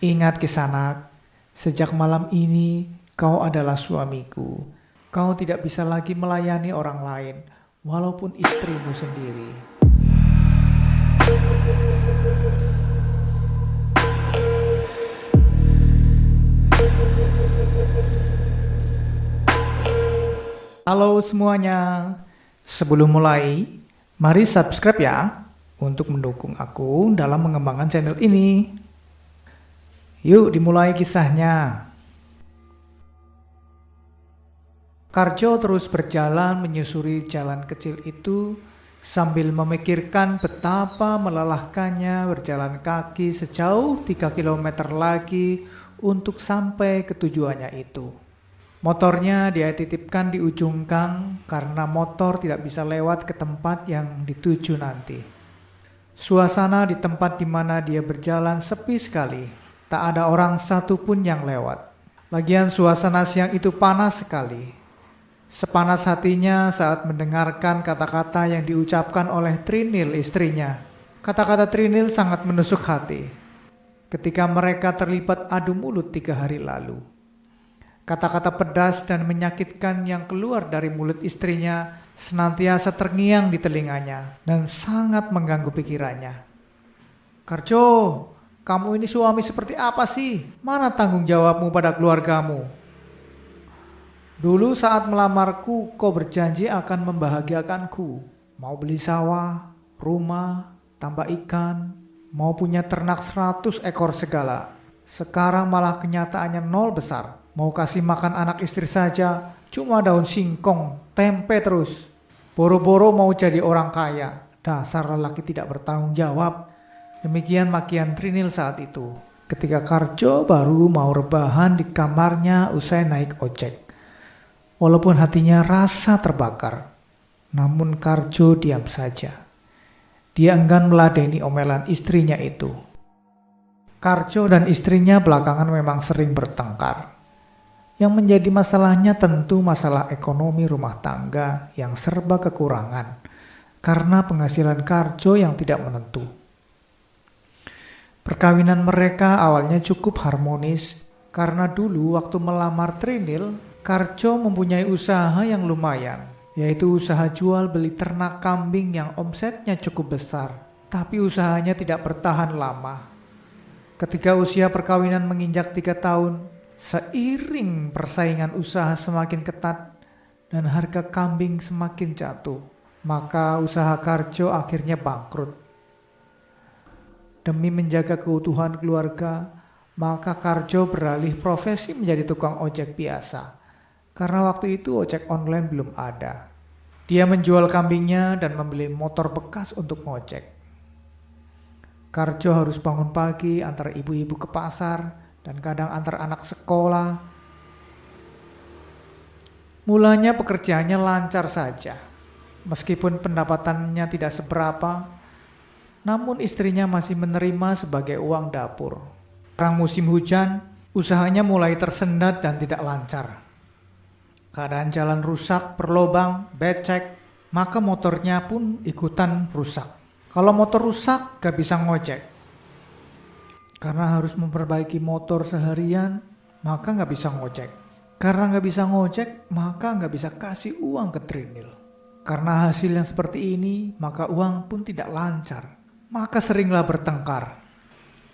Ingat Kisanak, sejak malam ini kau adalah suamiku. Kau tidak bisa lagi melayani orang lain, walaupun istrimu sendiri. Halo semuanya, sebelum mulai, mari subscribe ya untuk mendukung aku dalam mengembangkan channel ini. Yuk dimulai kisahnya. Karjo terus berjalan menyusuri jalan kecil itu sambil memikirkan betapa melelahkannya berjalan kaki sejauh 3 km lagi untuk sampai ke tujuannya itu. Motornya dia titipkan di ujung gang karena motor tidak bisa lewat ke tempat yang dituju nanti. Suasana di tempat di mana dia berjalan sepi sekali. Tak ada orang satupun yang lewat. Lagian suasana siang itu panas sekali. Sepanas hatinya saat mendengarkan kata-kata yang diucapkan oleh Trinil istrinya. Kata-kata Trinil sangat menusuk hati. Ketika mereka terlibat adu mulut 3 hari lalu. Kata-kata pedas dan menyakitkan yang keluar dari mulut istrinya senantiasa terngiang di telinganya dan sangat mengganggu pikirannya. Karjo, kamu ini suami seperti apa sih? Mana tanggung jawabmu pada keluargamu? Dulu saat melamarku, kau berjanji akan membahagiakanku. Mau beli sawah, rumah, tambah ikan, mau punya ternak 100 ekor segala. Sekarang malah kenyataannya 0 besar. Mau kasih makan anak istri saja, cuma daun singkong, tempe terus. Boro-boro mau jadi orang kaya, dasar lelaki tidak bertanggung jawab. Demikian makian Trinil saat itu. Ketika Karjo baru mau rebahan di kamarnya usai naik ojek. Walaupun hatinya rasa terbakar, namun Karjo diam saja. Dia enggan meladeni omelan istrinya itu. Karjo dan istrinya belakangan memang sering bertengkar. Yang menjadi masalahnya tentu masalah ekonomi rumah tangga yang serba kekurangan karena penghasilan Karjo yang tidak menentu. Perkawinan mereka awalnya cukup harmonis karena dulu waktu melamar Trinil, Karjo mempunyai usaha yang lumayan, yaitu usaha jual beli ternak kambing yang omsetnya cukup besar, tapi usahanya tidak bertahan lama. Ketika usia perkawinan menginjak 3 tahun, seiring persaingan usaha semakin ketat dan harga kambing semakin jatuh, maka usaha Karjo akhirnya bangkrut. Demi menjaga keutuhan keluarga, maka Karjo beralih profesi menjadi tukang ojek biasa. Karena waktu itu ojek online belum ada. Dia menjual kambingnya dan membeli motor bekas untuk ngojek. Karjo harus bangun pagi antar ibu-ibu ke pasar dan kadang antar anak sekolah. Mulanya pekerjaannya lancar saja. Meskipun pendapatannya tidak seberapa, namun istrinya masih menerima sebagai uang dapur. Sekarang musim hujan, usahanya mulai tersendat dan tidak lancar. Keadaan jalan rusak, berlobang, becek, maka motornya pun ikutan rusak. Kalau motor rusak, gak bisa ngojek. Karena harus memperbaiki motor seharian, maka gak bisa ngojek. Karena gak bisa ngojek, maka gak bisa kasih uang ke Trinil. Karena hasil yang seperti ini, maka uang pun tidak lancar. Maka seringlah bertengkar.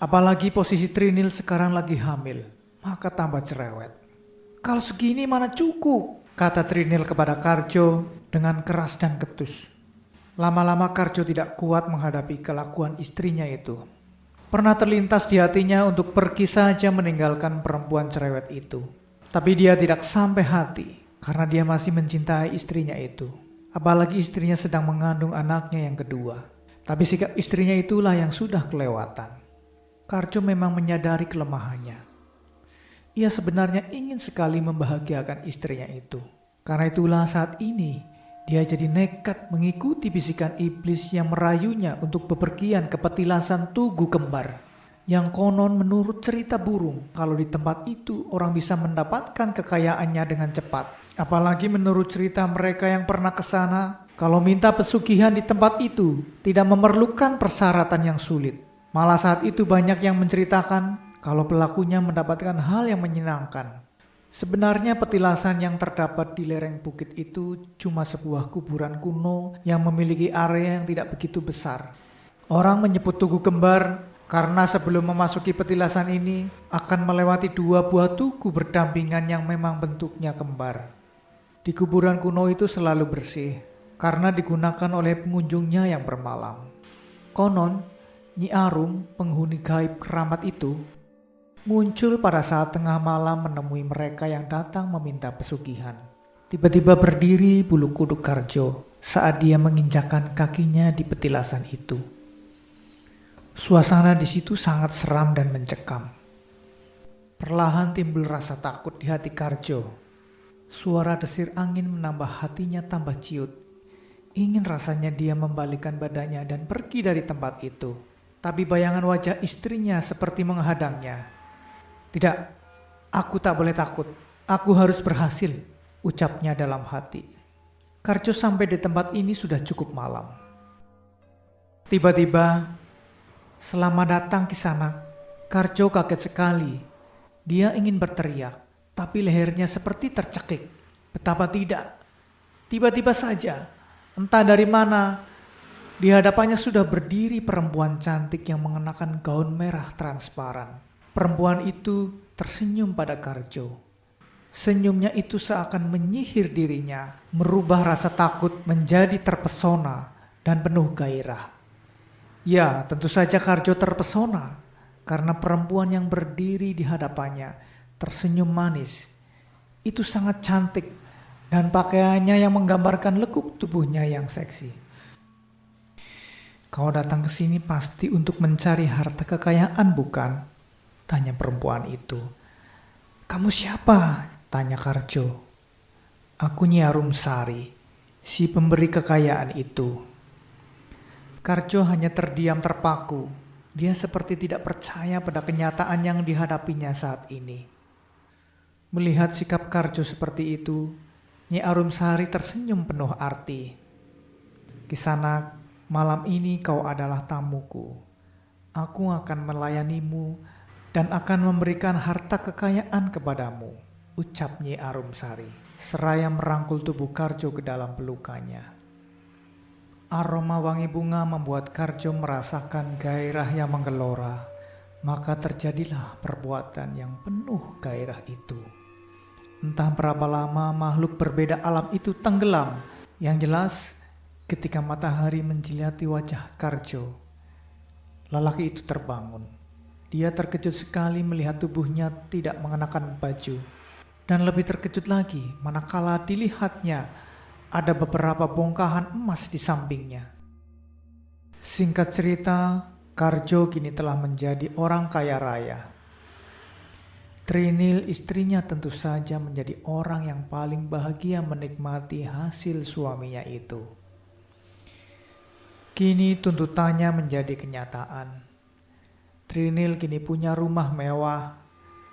Apalagi posisi Trinil sekarang lagi hamil, maka tambah cerewet. Kalau segini mana cukup, kata Trinil kepada Karjo dengan keras dan ketus. Lama-lama Karjo tidak kuat menghadapi kelakuan istrinya itu. Pernah terlintas di hatinya untuk pergi saja meninggalkan perempuan cerewet itu. Tapi dia tidak sampai hati karena dia masih mencintai istrinya itu. Apalagi istrinya sedang mengandung anaknya yang kedua. Tapi sikap istrinya itulah yang sudah kelewatan. Karjo memang menyadari kelemahannya. Ia sebenarnya ingin sekali membahagiakan istrinya itu. Karena itulah saat ini dia jadi nekat mengikuti bisikan iblis yang merayunya untuk bepergian ke petilasan Tugu Kembar. Yang konon menurut cerita burung, kalau di tempat itu orang bisa mendapatkan kekayaannya dengan cepat. Apalagi menurut cerita mereka yang pernah ke sana, kalau minta pesugihan di tempat itu tidak memerlukan persyaratan yang sulit. Malah saat itu banyak yang menceritakan kalau pelakunya mendapatkan hal yang menyenangkan. Sebenarnya petilasan yang terdapat di lereng bukit itu cuma sebuah kuburan kuno yang memiliki area yang tidak begitu besar. Orang menyebut tugu kembar karena sebelum memasuki petilasan ini akan melewati dua buah tugu berdampingan yang memang bentuknya kembar. Di kuburan kuno itu selalu bersih karena digunakan oleh pengunjungnya yang bermalam. Konon, Nyi Arum, penghuni gaib keramat itu, muncul pada saat tengah malam menemui mereka yang datang meminta pesugihan. Tiba-tiba berdiri bulu kuduk Karjo saat dia menginjakkan kakinya di petilasan itu. Suasana di situ sangat seram dan mencekam. Perlahan timbul rasa takut di hati Karjo. Suara desir angin menambah hatinya tambah ciut. Ingin rasanya dia membalikkan badannya dan pergi dari tempat itu. Tapi bayangan wajah istrinya seperti menghadangnya. "Tidak, aku tak boleh takut. Aku harus berhasil," ucapnya dalam hati. Karjo sampai di tempat ini sudah cukup malam. Tiba-tiba, selama datang ke sana, Karjo kaget sekali. Dia ingin berteriak, tapi lehernya seperti tercekik. Betapa tidak. Tiba-tiba saja, entah dari mana, di hadapannya sudah berdiri perempuan cantik yang mengenakan gaun merah transparan. Perempuan itu tersenyum pada Karjo. Senyumnya itu seakan menyihir dirinya, merubah rasa takut menjadi terpesona dan penuh gairah. Ya, tentu saja Karjo terpesona karena perempuan yang berdiri di hadapannya tersenyum manis. Itu sangat cantik dan pakaiannya yang menggambarkan lekuk tubuhnya yang seksi. "Kau datang ke sini pasti untuk mencari harta kekayaan, bukan?" tanya perempuan itu. "Kamu siapa?" tanya Karjo. "Aku Nyi Arumsari, si pemberi kekayaan itu." Karjo hanya terdiam terpaku. Dia seperti tidak percaya pada kenyataan yang dihadapinya saat ini. Melihat sikap Karjo seperti itu, Nyi Arumsari tersenyum penuh arti. "Kisanak, malam ini kau adalah tamuku. Aku akan melayanimu dan akan memberikan harta kekayaan kepadamu," ucap Nyi Arumsari, seraya merangkul tubuh Karjo ke dalam pelukannya. Aroma wangi bunga membuat Karjo merasakan gairah yang menggelora, maka terjadilah perbuatan yang penuh gairah itu. Entah berapa lama makhluk berbeda alam itu tenggelam. Yang jelas, ketika matahari menjilati wajah Karjo, lelaki itu terbangun. Dia terkejut sekali melihat tubuhnya tidak mengenakan baju. Dan lebih terkejut lagi manakala dilihatnya ada beberapa bongkahan emas di sampingnya. Singkat cerita, Karjo kini telah menjadi orang kaya raya. Trinil, istrinya, tentu saja menjadi orang yang paling bahagia menikmati hasil suaminya itu. Kini tuntutannya menjadi kenyataan. Trinil kini punya rumah mewah,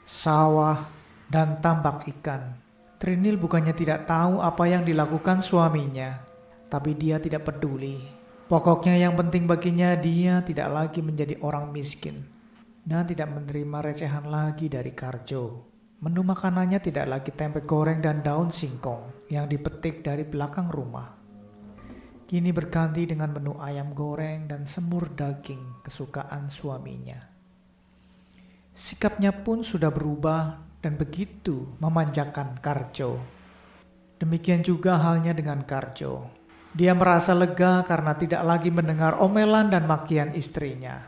sawah, dan tambak ikan. Trinil bukannya tidak tahu apa yang dilakukan suaminya, tapi dia tidak peduli. Pokoknya yang penting baginya dia tidak lagi menjadi orang miskin dan tidak menerima recehan lagi dari Karjo. Menu makanannya tidak lagi tempe goreng dan daun singkong yang dipetik dari belakang rumah. Kini berganti dengan menu ayam goreng dan semur daging kesukaan suaminya. Sikapnya pun sudah berubah dan begitu memanjakan Karjo. Demikian juga halnya dengan Karjo. Dia merasa lega karena tidak lagi mendengar omelan dan makian istrinya.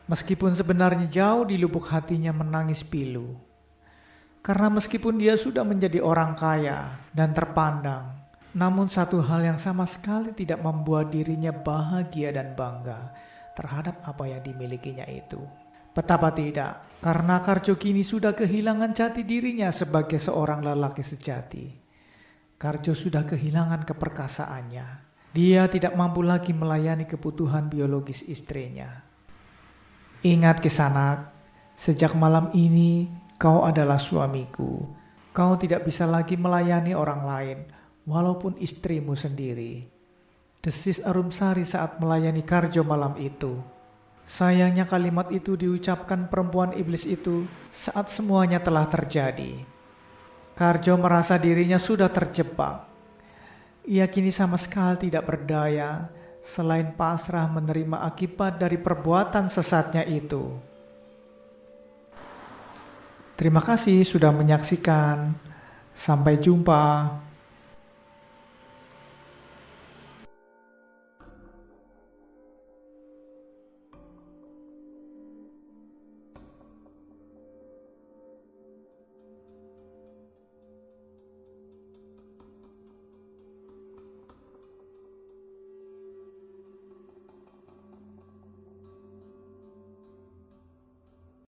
Meskipun sebenarnya jauh di lubuk hatinya menangis pilu. Karena meskipun dia sudah menjadi orang kaya dan terpandang, namun satu hal yang sama sekali tidak membuat dirinya bahagia dan bangga terhadap apa yang dimilikinya itu. Betapa tidak, karena Karjo kini sudah kehilangan jati dirinya sebagai seorang lelaki sejati. Karjo sudah kehilangan keperkasaannya. Dia tidak mampu lagi melayani kebutuhan biologis istrinya. "Ingat Kisanak, sejak malam ini kau adalah suamiku. Kau tidak bisa lagi melayani orang lain, walaupun istrimu sendiri," desis Arumsari saat melayani Karjo malam itu. Sayangnya kalimat itu diucapkan perempuan iblis itu saat semuanya telah terjadi. Karjo merasa dirinya sudah terjebak. Ia kini sama sekali tidak berdaya selain pasrah menerima akibat dari perbuatan sesatnya itu. Terima kasih sudah menyaksikan. Sampai jumpa.